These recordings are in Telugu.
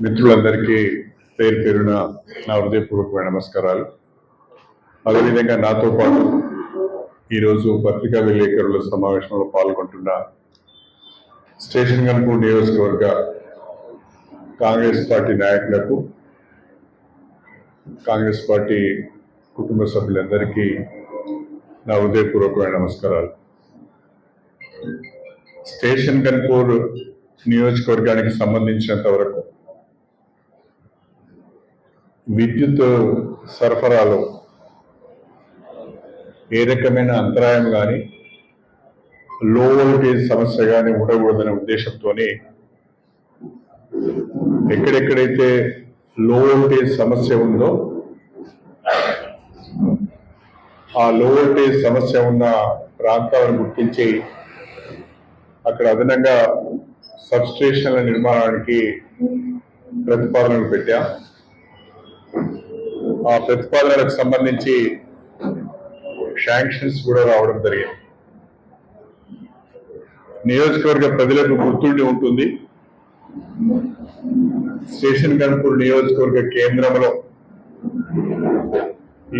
మిత్రులందరికీ పేరు పేరున నా హృదయపూర్వకమైన నమస్కారాలు. అదేవిధంగా నాతో పాటు ఈరోజు పత్రికా విలేకరుల సమావేశంలో పాల్గొంటున్న స్టేషన్ గన్పూర్ నియోజకవర్గ కాంగ్రెస్ పార్టీ నాయకులకు, కాంగ్రెస్ పార్టీ కుటుంబ సభ్యులందరికీ నా హృదయపూర్వకమైన నమస్కారాలు. స్టేషన్ గన్పూర్ నియోజకవర్గానికి సంబంధించినంత వరకు విద్యుత్ సరఫరాలో ఏ రకమైన అంతరాయం కానీ, లో వోల్టేజ్ సమస్య కానీ ఉండకూడదనే ఉద్దేశంతోనే ఎక్కడెక్కడైతే లో వోల్టేజ్ సమస్య ఉందో ఆ లో వోల్టేజ్ సమస్య ఉన్న ప్రాంతాలను గుర్తించి అక్కడ అదనంగా సబ్స్టేషన్ల నిర్మాణానికి ప్రతిపాదనలు పెట్టాం. ఆ ప్రతిపాదనలకు సంబంధించి శాంక్షన్స్ కూడా రావడం జరిగింది. నియోజకవర్గ ప్రజలకు గుర్తుండి ఉంటుంది, స్టేషన్ గన్పూర్ నియోజకవర్గ కేంద్రంలో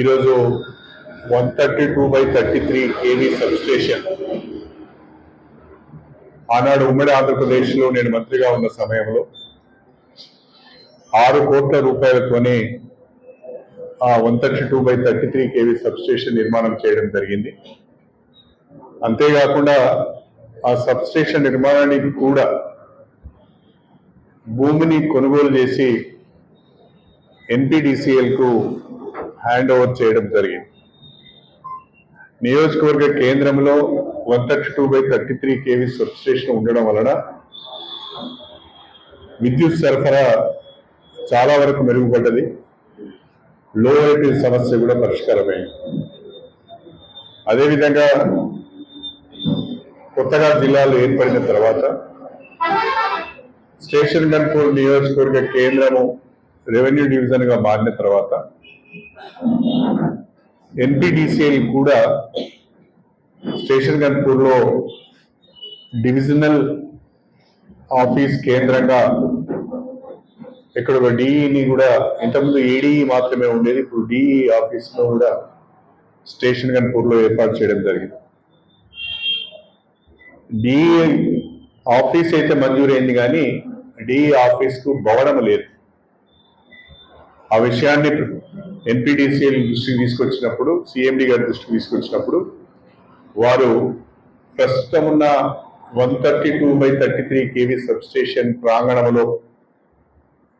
ఈరోజు 132/33 kV సబ్స్టేషన్ ఆనాడు ఉమ్మడి ఆంధ్రప్రదేశ్లో నేను మంత్రిగా ఉన్న సమయంలో 6 కోట్ల రూపాయలతోనే ఆ 132/33 kV సబ్స్టేషన్ నిర్మాణం చేయడం జరిగింది. అంతేకాకుండా ఆ సబ్స్టేషన్ నిర్మాణానికి కూడా భూమిని కొనుగోలు చేసి ఎన్పిడిసిఎల్కు హ్యాండ్ ఓవర్ చేయడం జరిగింది. నియోజకవర్గ కేంద్రంలో 132/33 kV సబ్స్టేషన్ ఉండడం వలన విద్యుత్ సరఫరా చాలా వరకు మెరుగుపడ్డది. లో వోల్టేజ్ సమస్య కూడా పరిష్కారమైంది. అదేవిధంగా కొత్తగా జిల్లాలు ఏర్పడిన తర్వాత స్టేషన్ గన్పూర్ నియోజకవర్గ కేంద్రము రెవెన్యూ డివిజన్ గా మారిన తర్వాత ఎన్పిడిసిఎల్ కూడా స్టేషన్ గన్పూర్ లో డివిజనల్ ఆఫీస్ కేంద్రంగా ఇక్కడ ఒక డిఈని కూడా, ఇంతకుముందు ఏడీఈ మాత్రమే ఉండేది, ఇప్పుడు డిఈ ఆఫీస్ లో కూడా స్టేషన్ గన్పూర్ లో ఏర్పాటు చేయడం జరిగింది. డిఈ ఆఫీస్ అయితే మంజూరైంది కానీ డిఈ ఆఫీస్ కు భవనం లేదు. ఆ విషయాన్ని ఎన్పిడిసిఎల్ దృష్టికి తీసుకొచ్చినప్పుడు, సిఎండి గారి దృష్టికి తీసుకొచ్చినప్పుడు వారు ప్రస్తుతం ఉన్న 132/33 kV సబ్స్టేషన్ ప్రాంగణంలో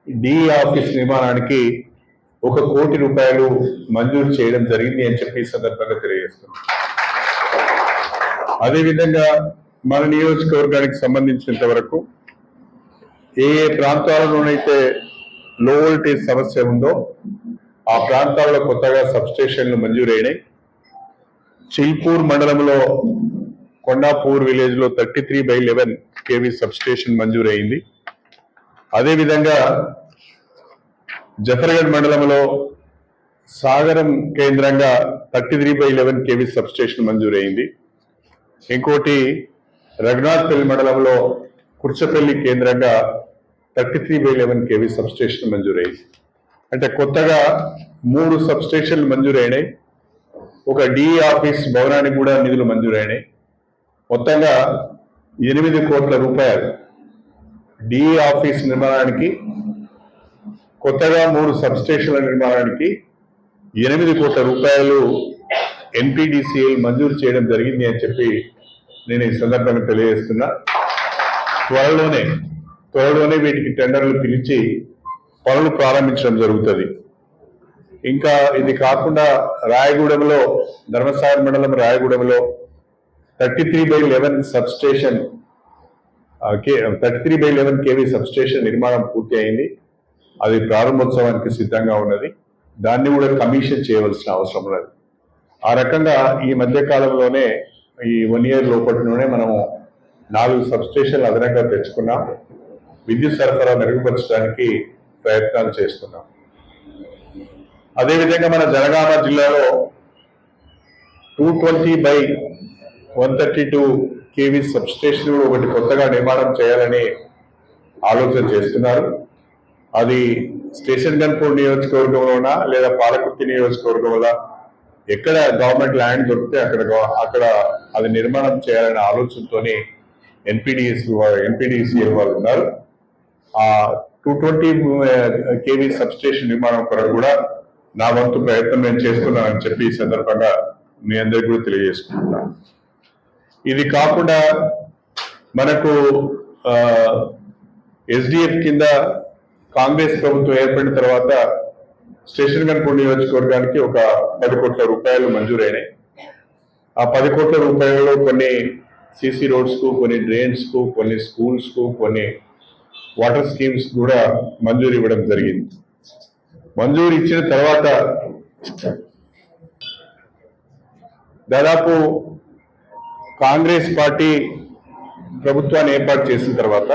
డిఈ ఆఫీస్ నిర్మాణానికి 1 కోటి రూపాయలు మంజూరు చేయడం జరిగింది అని చెప్పి ఈ సందర్భంగా తెలియజేస్తున్నాం. అదేవిధంగా మన నియోజకవర్గానికి సంబంధించినంత వరకు ఏ ప్రాంతాలలోనైతే లో వోల్టేజ్ సమస్య ఉందో ఆ ప్రాంతాల్లో కొత్తగా సబ్స్టేషన్లు మంజూరైనాయి. చిల్పూర్ మండలంలో కొండాపూర్ విలేజ్ లో 33/11 kV సబ్స్టేషన్ మంజూరైంది. అదేవిధంగా జఫర్గఢ్ మండలంలో సాగరం కేంద్రంగా 33/11 kV సబ్స్టేషన్ మంజూరైంది. ఇంకోటి రఘునాథ్పల్లి మండలంలో కుర్చపల్లి కేంద్రంగా 33/11 kV సబ్స్టేషన్ మంజూరైంది. అంటే కొత్తగా 3 సబ్స్టేషన్లు మంజూరైనాయి. ఒక డిఈ ఆఫీస్ భవనానికి కూడా నిధులు మంజూరైనాయి. మొత్తంగా 8 కోట్ల రూపాయలు డిఈ ఆఫీస్ నిర్మాణానికి, కొత్తగా 3 సబ్స్టేషన్ల నిర్మాణానికి 8 కోట్ల రూపాయలు ఎన్పిడిసిఎల్ మంజూరు చేయడం జరిగింది అని చెప్పి నేను ఈ సందర్భంగా తెలియజేస్తున్నా. త్వరలోనే వీటికి టెండర్లు పిలిచి పనులు ప్రారంభించడం జరుగుతుంది. ఇంకా ఇది కాకుండా రాయగూడెంలో, ధర్మసాగర్ మండలం రాయగూడెంలో 33/11 సబ్స్టేషన్ 33/11 kV సబ్స్టేషన్ నిర్మాణం పూర్తి అయింది. అది ప్రారంభోత్సవానికి సిద్ధంగా ఉన్నది. దాన్ని కూడా కమిషన్ చేయవలసిన అవసరం ఉన్నది. ఆ రకంగా ఈ మధ్య కాలంలోనే, ఈ 1 year లోపట్లోనే మనము 4 సబ్స్టేషన్లు అదనంగా తెచ్చుకున్నాం. విద్యుత్ సరఫరా మెరుగుపరచడానికి ప్రయత్నాలు చేస్తున్నాం. అదేవిధంగా మన జనగామ జిల్లాలో 220/132 kV సబ్స్టేషన్ ఒకటి కొత్తగా నిర్మాణం చేయాలని ఆలోచన చేస్తున్నారు. అది స్టేషన్ గన్పూర్ నియోజకవర్గంలోనా లేదా పాలకుర్తి నియోజకవర్గంలో ఎక్కడ గవర్నమెంట్ ల్యాండ్ దొరికితే అక్కడ అది నిర్మాణం చేయాలనే ఆలోచనతోని ఎన్పిడిసిఎల్ వాళ్ళు ఉన్నారు. ఆ 220 కేవీ సబ్ స్టేషన్ నిర్మాణం కొరకు కూడా నా వంతు ప్రయత్నం నేను చేస్తున్నానని చెప్పి ఈ సందర్భంగా మీ అందరికీ కూడా తెలియజేసుకుంటున్నాను. ఇది కాకుండా మనకు ఎస్డిఎఫ్ కింద కాంగ్రెస్ ప్రభుత్వం ఏర్పడిన తర్వాత స్టేషన్ గన్పూర్ నియోజకవర్గానికి ఒక 10 కోట్ల రూపాయలు మంజూరైనాయి. ఆ 10 కోట్ల రూపాయలలో కొన్ని సిసి రోడ్స్ కు, కొన్ని డ్రైన్స్ కు, కొన్ని స్కూల్స్ కు, కొన్ని వాటర్ స్కీమ్స్ కూడా మంజూరు ఇవ్వడం జరిగింది. మంజూరు ఇచ్చిన తర్వాత దాదాపు కాంగ్రెస్ పార్టీ ప్రభుత్వాన్ని ఏర్పాటు చేసిన తర్వాత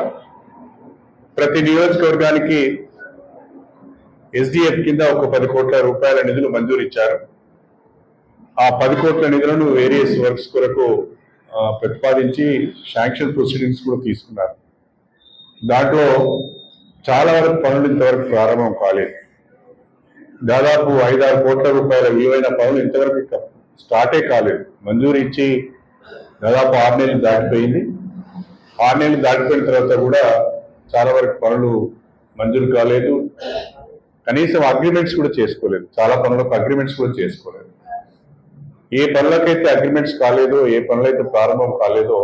ప్రతి నియోజకవర్గానికి ఎస్డిఎఫ్ కింద ఒక 10 కోట్ల రూపాయల నిధులు మంజూరు ఇచ్చారు. ఆ 10 కోట్ల నిధులను వేరియస్ వర్క్స్ కొరకు ప్రతిపాదించి శాంక్షన్ ప్రొసీడింగ్స్ కూడా తీసుకున్నారు. దాంట్లో చాలా వరకు పనులు ఇంతవరకు ప్రారంభం కాలేదు. దాదాపు 5-6 కోట్ల రూపాయల విలువైన పనులు ఇంతవరకు స్టార్టే కాలేదు. మంజూరు ఇచ్చి దాదాపు 6 నెలలు దాటిపోయింది. 6 నెలలు దాటిపోయిన తర్వాత కూడా చాలా వరకు పనులు మంజూరు కాలేదు. కనీసం అగ్రిమెంట్స్ కూడా చేసుకోలేదు. చాలా పనులకు అగ్రిమెంట్స్ కూడా చేసుకోలేదు. ఏ పనులకైతే అగ్రిమెంట్స్ కాలేదో, ఏ పనులైతే ప్రారంభం కాలేదో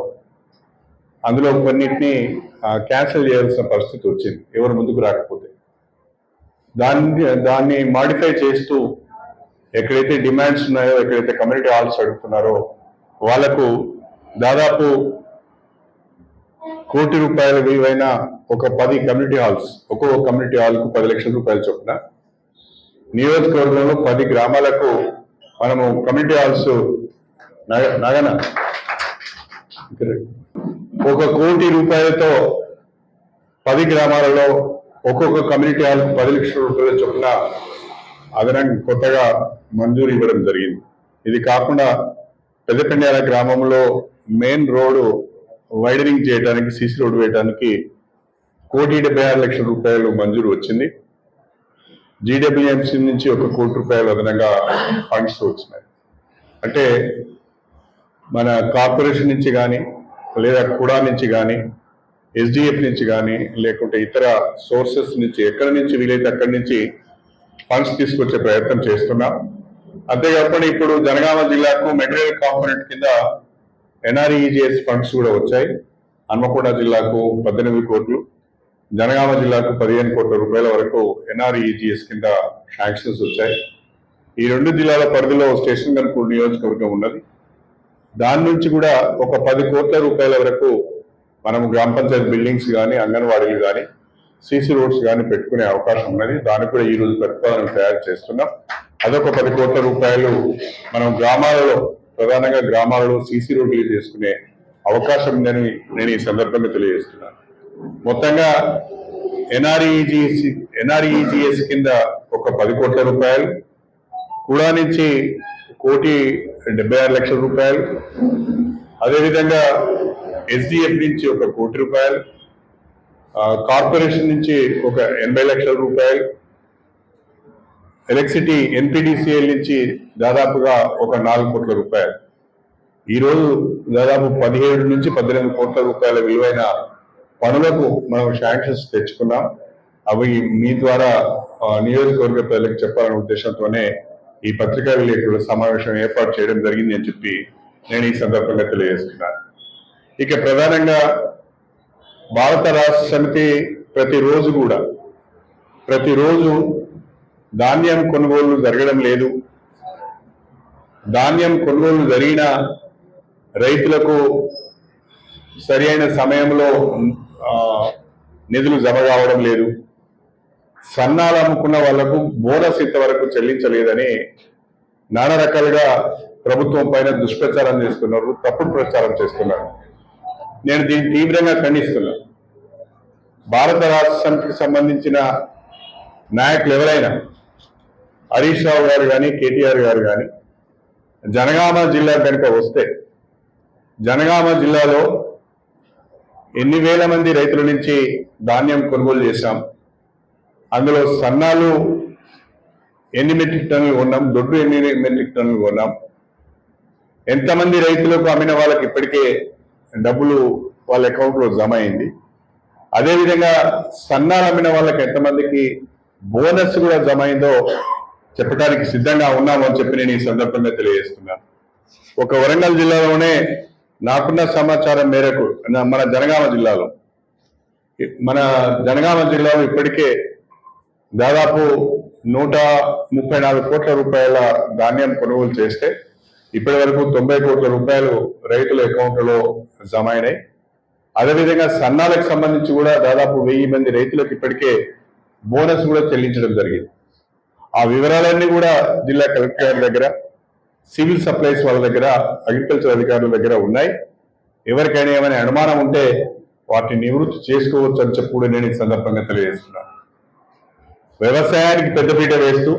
అందులో కొన్నిటిని క్యాన్సిల్ చేయాల్సిన పరిస్థితి వచ్చింది ఎవరు ముందుకు రాకపోతే. దాన్ని మాడిఫై చేస్తూ ఎక్కడైతే డిమాండ్స్ ఉన్నాయో, ఎక్కడైతే కమ్యూనిటీ హాల్స్ అడుగుతున్నారో వాళ్లకు దాదాపు 1 కోటి రూపాయల విలువైన ఒక 10 కమ్యూనిటీ హాల్స్, ఒక్కొక్క కమ్యూనిటీ హాల్కు 10 లక్షల రూపాయలు చొప్పున నియోజకవర్గంలో 10 గ్రామాలకు మనము కమ్యూనిటీ హాల్స్ నగన 1 కోటి రూపాయలతో 10 గ్రామాలలో ఒక్కొక్క కమ్యూనిటీ హాల్కు 10 లక్షల రూపాయల చొప్పున అదనంగా కొత్తగా మంజూరు ఇవ్వడం జరిగింది. ఇది కాకుండా పెద్దపెండ్యాల గ్రామంలో మెయిన్ రోడ్డు వైడనింగ్ చేయడానికి, సిసి రోడ్డు వేయడానికి 1,76 లక్షల రూపాయలు మంజూరు వచ్చింది. జీడబ్ల్యూఎంసీ నుంచి 1 కోటి రూపాయలు అదనంగా ఫండ్స్ వచ్చినాయి. అంటే మన కార్పొరేషన్ నుంచి కానీ, లేదా కుడా నుంచి కానీ, ఎస్డిఎఫ్ నుంచి కానీ, లేకుంటే ఇతర సోర్సెస్ నుంచి ఎక్కడి నుంచి వీలైతే అక్కడి నుంచి ఫండ్స్ తీసుకొచ్చే ప్రయత్నం చేస్తున్నాం. అంతేకాకుండా ఇప్పుడు జనగామ జిల్లాకు మెటీరియల్ కాంపోనెంట్ కింద ఎన్ఆర్ఈజిఎస్ ఫండ్స్ కూడా వచ్చాయి. హన్మకొండ జిల్లాకు 18 కోట్లు, జనగామ జిల్లాకు 15 కోట్ల రూపాయల వరకు ఎన్ఆర్ఈజిఎస్ కింద శాంక్షన్స్ వచ్చాయి. ఈ 2 జిల్లాల పరిధిలో స్టేషన్ గన్పూర్ నియోజకవర్గం ఉన్నది. దాని నుంచి కూడా ఒక 10 కోట్ల రూపాయల వరకు మనం గ్రామ పంచాయతీ బిల్డింగ్స్ కానీ, అంగన్వాడీలు కానీ, సిసి రోడ్స్ కానీ పెట్టుకునే అవకాశం ఉన్నది. దానికి కూడా ఈ రోజు ప్రతిపాదన తయారు చేస్తున్నాం. అదొక 10 కోట్ల రూపాయలు మనం గ్రామాలలో, ప్రధానంగా గ్రామాలలో సిసి రోడ్లు చేసుకునే అవకాశం ఉందని నేను ఈ సందర్భంగా తెలియజేస్తున్నాను. మొత్తంగా ఎన్ఆర్ఈజిఎస్ కింద ఒక 10 కోట్ల రూపాయలు, కూడా నుంచి 1,76 లక్షల రూపాయలు, అదేవిధంగా ఎస్డిఎఫ్ నుంచి 1 కోటి రూపాయలు, కార్పొరేషన్ నుంచి ఒక 80 లక్షల రూపాయలు, ఎలక్ట్రిసిటీ ఎన్పిడిసిఎల్ నుంచి దాదాపుగా ఒక 4 కోట్ల రూపాయలు. ఈరోజు దాదాపు 17 నుంచి 18 కోట్ల రూపాయల విలువైన పనులకు మనం శాంక్షన్స్ తెచ్చుకున్నాం. అవి మీ ద్వారా నియోజకవర్గ ప్రజలకు చెప్పాలనే ఉద్దేశంతోనే ఈ పత్రికా విలేకరుల సమావేశం ఏర్పాటు చేయడం జరిగింది అని చెప్పి నేను ఈ సందర్భంగా తెలియజేస్తున్నాను. ఇక ప్రధానంగా భారత రాష్ట్ర సమితి ప్రతిరోజు ధాన్యం కొనుగోలు జరగడం లేదు. ధాన్యం కొనుగోలు జరిగిన రైతులకు సరి అయిన సమయంలో నిధులు జమ కావడం లేదు. సన్నాలు అమ్ముకున్న వాళ్లకు బోనస్ ఇంతవరకు చెల్లించలేదని నానా రకాలుగా ప్రభుత్వం పైన దుష్ప్రచారం చేస్తున్నారు, తప్పుడు ప్రచారం చేస్తున్నారు. నేను దీన్ని తీవ్రంగా ఖండిస్తున్నా. భారత రాష్ట్ర సమితికి సంబంధించిన నాయకులు ఎవరైనా, హరీష్ రావు గారు కానీ, కేటీఆర్ గారు కానీ, జనగామ జిల్లా కనుక వస్తే, జనగామ జిల్లాలో ఎన్ని వేల మంది రైతుల నుంచి ధాన్యం కొనుగోలు చేశాం, అందులో సన్నాలు ఎన్ని మెట్రిక్ టన్నులు కొన్నాం, దొడ్డు ఎన్ని మెట్రిక్ టన్నులు కొన్నాం, ఎంతమంది రైతులకు అమ్మిన వాళ్ళకి ఇప్పటికే డబ్బులు వాళ్ళ అకౌంట్లో జమ అయింది, అదేవిధంగా సన్నాలు అమ్మిన వాళ్ళకి ఎంతమందికి బోనస్ కూడా జమ అయిందో చెప్పడానికి సిద్ధంగా ఉన్నాము అని చెప్పి నేను ఈ సందర్భంగా తెలియజేస్తున్నాను. ఒక వరంగల్ జిల్లాలోనే నాకున్న సమాచారం మేరకు మన జనగామ జిల్లాలో ఇప్పటికే దాదాపు 134 కోట్ల రూపాయల ధాన్యం కొనుగోలు చేస్తే ఇప్పటి వరకు 90 కోట్ల రూపాయలు రైతుల అకౌంట్లలో జమ అయినాయి. అదేవిధంగా సన్నాలకు సంబంధించి కూడా దాదాపు 1000 మంది రైతులకు ఇప్పటికే బోనస్ కూడా చెల్లించడం జరిగింది. ఆ వివరాలన్నీ కూడా జిల్లా కలెక్టర్ గారి దగ్గర, సివిల్ సప్లైస్ వాళ్ళ దగ్గర, అగ్రికల్చర్ అధికారుల దగ్గర ఉన్నాయి. ఎవరికైనా ఏమైనా అనుమానం ఉంటే వాటిని నివృత్తి చేసుకోవచ్చు అని చెప్పి కూడా నేను ఈ సందర్భంగా తెలియజేస్తున్నాను. వ్యవసాయానికి పెద్దపీట వేస్తూ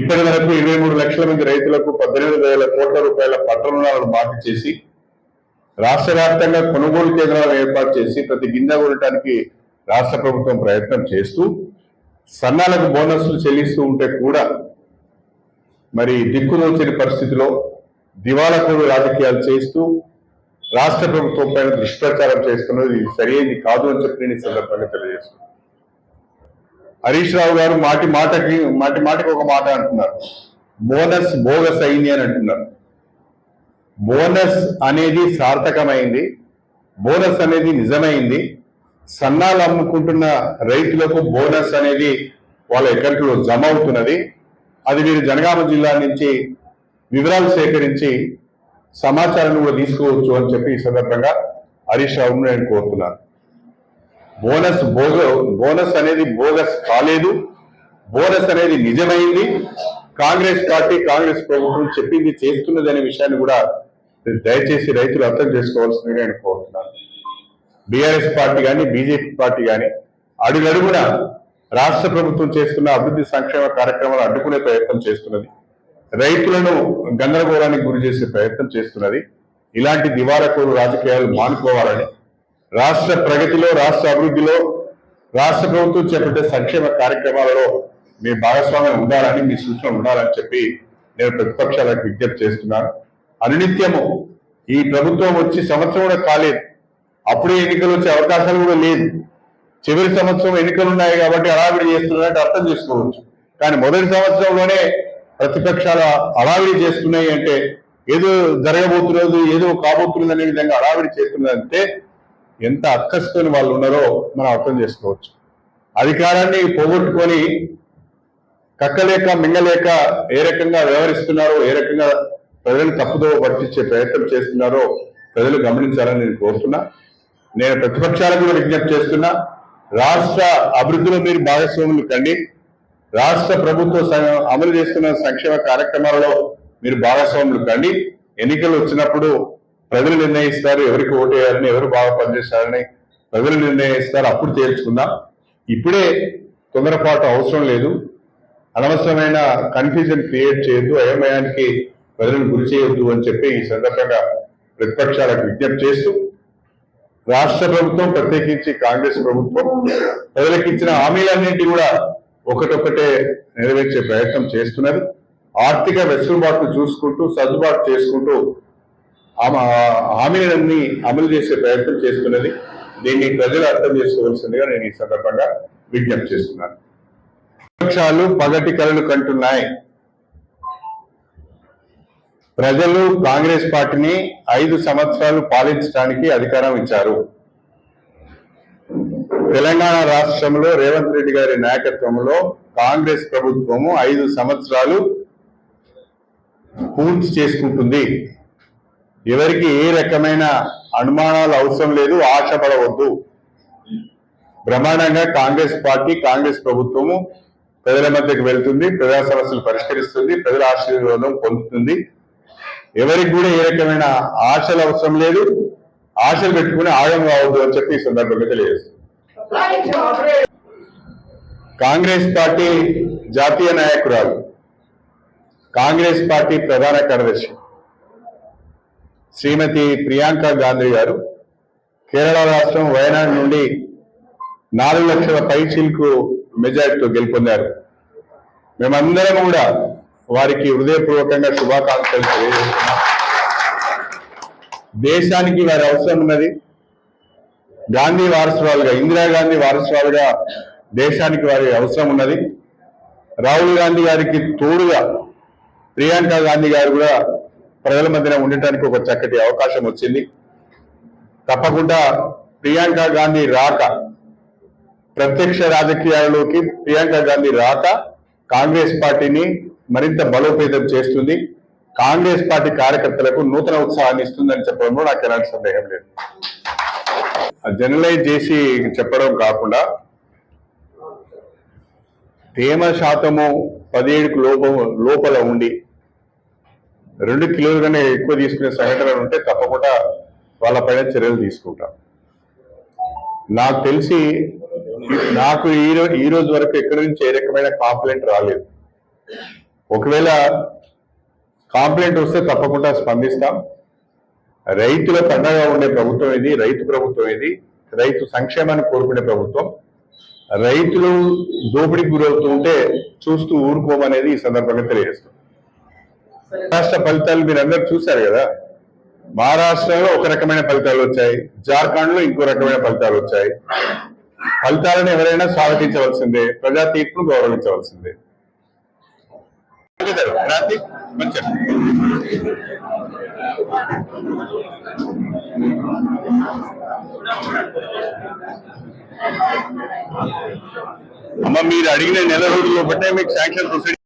ఇప్పటి వరకు 23 లక్షల మంది రైతులకు 18,000 కోట్ల రూపాయల పంట రుణాలను మాఫీ చేసి రాష్ట్ర వ్యాప్తంగా కొనుగోలు కేంద్రాలను ఏర్పాటు చేసి ప్రతి గింజ కొనడానికి రాష్ట్ర ప్రభుత్వం ప్రయత్నం చేస్తూ సన్నాలకు బోనస్లు చెల్లిస్తూ ఉంటే కూడా మరి దిక్కుదోచని పరిస్థితిలో దివాళాకోరు రాజకీయాలు చేస్తూ రాష్ట్ర ప్రభుత్వం పైన దుష్ప్రచారం చేస్తున్నది ఇది సరైనది కాదు అని చెప్పి నేను ఈ సందర్భంగా తెలియజేస్తున్నాను. హరీష్ రావు గారు మాటి మాటికి ఒక మాట అంటున్నారు, బోనస్ బోగస్ అయింది అని అంటున్నారు. బోనస్ అనేది సార్థకమైంది, బోనస్ అనేది నిజమైంది. సన్నాలు అమ్ముకుంటున్న రైతులకు బోనస్ అనేది వాళ్ళ అకౌంట్లో జమ అవుతున్నది. అది మీరు జనగామ జిల్లా నుంచి వివరాలు సేకరించి సమాచారాన్ని కూడా తీసుకోవచ్చు అని చెప్పి ఈ సందర్భంగా హరీష్ రావును నేను కోరుతున్నాను. బోనస్ అనేది బోగస్ కాలేదు, బోనస్ అనేది నిజమైంది. కాంగ్రెస్ పార్టీ, కాంగ్రెస్ ప్రభుత్వం చెప్పింది చేస్తున్నది అనే విషయాన్ని కూడా దయచేసి రైతులు అర్థం చేసుకోవాల్సిందిగా నేను కోరుతున్నాను. బీఆర్ఎస్ పార్టీ కానీ, బీజేపీ పార్టీ కానీ అడుగడుగున రాష్ట్ర ప్రభుత్వం చేస్తున్న అభివృద్ధి సంక్షేమ కార్యక్రమాలు అడ్డుకునే ప్రయత్నం చేస్తున్నది, రైతులను గందరగోళానికి గురి చేసే ప్రయత్నం చేస్తున్నది. ఇలాంటి దివాళాకోరు రాజకీయాలు మానుకోవాలని, రాష్ట్ర ప్రగతిలో, రాష్ట్ర అభివృద్ధిలో, రాష్ట్ర ప్రభుత్వం చేపట్టే సంక్షేమ కార్యక్రమాలలో మీ భాగస్వామ్యం ఉండాలని, మీ సూచన ఉండాలని చెప్పి నేను ప్రతిపక్షాలకు విజ్ఞప్తి చేస్తున్నాను. అనునిత్యము ఈ ప్రభుత్వం వచ్చి సంవత్సరం కూడా కాలేదు, అప్పుడే ఎన్నికలు వచ్చే అవకాశాలు కూడా లేదు. చివరి సంవత్సరం ఎన్నికలు ఉన్నాయి కాబట్టి హడావిడి చేస్తున్నారంటే అర్థం చేసుకోవచ్చు. కానీ మొదటి సంవత్సరంలోనే ప్రతిపక్షాల హడావిడి చేస్తున్నాయి అంటే ఏదో జరగబోతున్నది, ఏదో కాబోతున్నది అనే విధంగా హడావిడి చేస్తున్నదంటే ఎంత అక్కసుతోని వాళ్ళు ఉన్నారో మనం అర్థం చేసుకోవచ్చు. అధికారాన్ని పోగొట్టుకొని కక్కలేక మింగలేక ఏ రకంగా వ్యవహరిస్తున్నారో, ఏ రకంగా ప్రజలు తప్పుదో పట్టించే ప్రయత్నం చేస్తున్నారో ప్రజలు గమనించాలని నేను కోరుతున్నా. నేను ప్రతిపక్షాలకు కూడా విజ్ఞప్తి చేస్తున్నా, రాష్ట్ర అభివృద్ధిలో మీరు భాగస్వాములు కండి, రాష్ట్ర ప్రభుత్వం అమలు చేస్తున్న సంక్షేమ కార్యక్రమాలలో మీరు భాగస్వాములు కండి. ఎన్నికలు వచ్చినప్పుడు ప్రజలు నిర్ణయిస్తారు ఎవరికి ఓటు వేయాలని, ఎవరు బాగా పనిచేస్తారని ప్రజలు నిర్ణయిస్తారు, అప్పుడు తేల్చుకుందాం. ఇప్పుడే తొందరపాటు అవసరం లేదు, అనవసరమైన కన్ఫ్యూజన్ క్రియేట్ చేయొద్దు, అయోమయానికి ప్రజలను గురి చేయొద్దు అని చెప్పి ఈ సందర్భంగా ప్రతిపక్షాలకు విజ్ఞప్తి చేస్తూ, రాష్ట్ర ప్రభుత్వం ప్రత్యేకించి కాంగ్రెస్ ప్రభుత్వం ప్రజలకు ఇచ్చిన హామీలన్నింటి కూడా ఒకటొక్కటే నెరవేర్చే ప్రయత్నం చేస్తున్నది. ఆర్థిక వెసులుబాటును చూసుకుంటూ, సర్దుబాటు చేసుకుంటూ హామీలన్నీ అమలు చేసే ప్రయత్నం చేస్తున్నది. దీన్ని ప్రజలు అర్థం చేసుకోవాల్సిందిగా నేను ఈ సందర్భంగా విజ్ఞప్తి చేస్తున్నాను. విపక్షాలు పగటి కలలు కంటున్నాయి. ప్రజలు కాంగ్రెస్ పార్టీని 5 సంవత్సరాలు పాలించడానికి అధికారం ఇచ్చారు. తెలంగాణ రాష్ట్రంలో రేవంత్ రెడ్డి గారి నాయకత్వంలో కాంగ్రెస్ ప్రభుత్వము 5 సంవత్సరాలు పూర్తి చేసుకుంటుంది. ఎవరికి ఏ రకమైన అనుమానాలు అవసరం లేదు, ఆశపడవద్దు. బ్రహ్మాండంగా కాంగ్రెస్ పార్టీ, కాంగ్రెస్ ప్రభుత్వము ప్రజల మధ్యకు వెళ్తుంది, ప్రజా సమస్యలు పరిష్కరిస్తుంది, ప్రజల ఆశీర్వాదం పొందుతుంది. ఎవరికి కూడా ఏ రకమైన ఆశలు అవసరం లేదు, ఆశలు పెట్టుకుని ఆగం కావద్దు అని చెప్పి ఈ సందర్భంగా తెలియజేస్తుంది. కాంగ్రెస్ పార్టీ జాతీయ నాయకురాలు, కాంగ్రెస్ పార్టీ ప్రధాన కార్యదర్శి శ్రీమతి ప్రియాంక గాంధీ గారు కేరళ రాష్ట్రం వయనాడ్ నుండి 4 లక్షల పైచిలకు మెజారిటీతో గెలుపొందారు. మేమందరం కూడా వారికి హృదయపూర్వకంగా శుభాకాంక్షలు తెలియజేస్తున్నాం. దేశానికి వారి అవసరం ఉన్నది. గాంధీ వారసురాలుగా, ఇందిరాగాంధీ వారసురాలుగా దేశానికి వారి అవసరం ఉన్నది. రాహుల్ గాంధీ గారికి తోడుగా ప్రియాంక గాంధీ గారు కూడా ప్రజల మధ్యన ఉండటానికి ఒక చక్కటి అవకాశం వచ్చింది. తప్పకుండా ప్రియాంక గాంధీ రాక, ప్రత్యక్ష రాజకీయాల్లోకి ప్రియాంక గాంధీ రాక కాంగ్రెస్ పార్టీని మరింత బలోపేతం చేస్తుంది. కాంగ్రెస్ పార్టీ కార్యకర్తలకు నూతన ఉత్సాహాన్ని ఇస్తుందని చెప్పడంలో నాకు ఎలాంటి సందేహం లేదు. జనరలైజ్ చేసి చెప్పడం కాకుండా తేమ శాతము 17కు లోపల ఉండి 2 కిలోల కన్నా ఎక్కువ తీసుకునే సంఘటనలు ఉంటే తప్పకుండా వాళ్ళపైన చర్యలు తీసుకుంటాం. నాకు తెలిసి నాకు ఈ రోజు వరకు ఎక్కడి నుంచి ఏ రకమైన కాంప్లైంట్ రాలేదు. ఒకవేళ కాంప్లైంట్ వస్తే తప్పకుండా స్పందిస్తాం. రైతుల పండగ ఉండే ప్రభుత్వం ఇది, రైతు ప్రభుత్వం ఇది, రైతు సంక్షేమాన్ని కోరుకునే ప్రభుత్వం. రైతులు దోపిడీకి గురవుతుంటే చూస్తూ ఊరుకోమనేది ఈ సందర్భంగా తెలియజేస్తాం. రాష్ట్ర ఫలితాలు మీరు అందరూ చూశారు కదా. మహారాష్ట్రలో ఒక రకమైన ఫలితాలు వచ్చాయి, జార్ఖండ్ లో ఇంకో రకమైన ఫలితాలు వచ్చాయి. ఫలితాలను ఎవరైనా స్వాగతించవలసిందే, ప్రజా తీర్పును గౌరవించవలసిందే. అమ్మ, మీరు అడిగిన నెల రోజుల్లో బట్టే మీకు శాంక్షన్ ప్రొసీడింగ్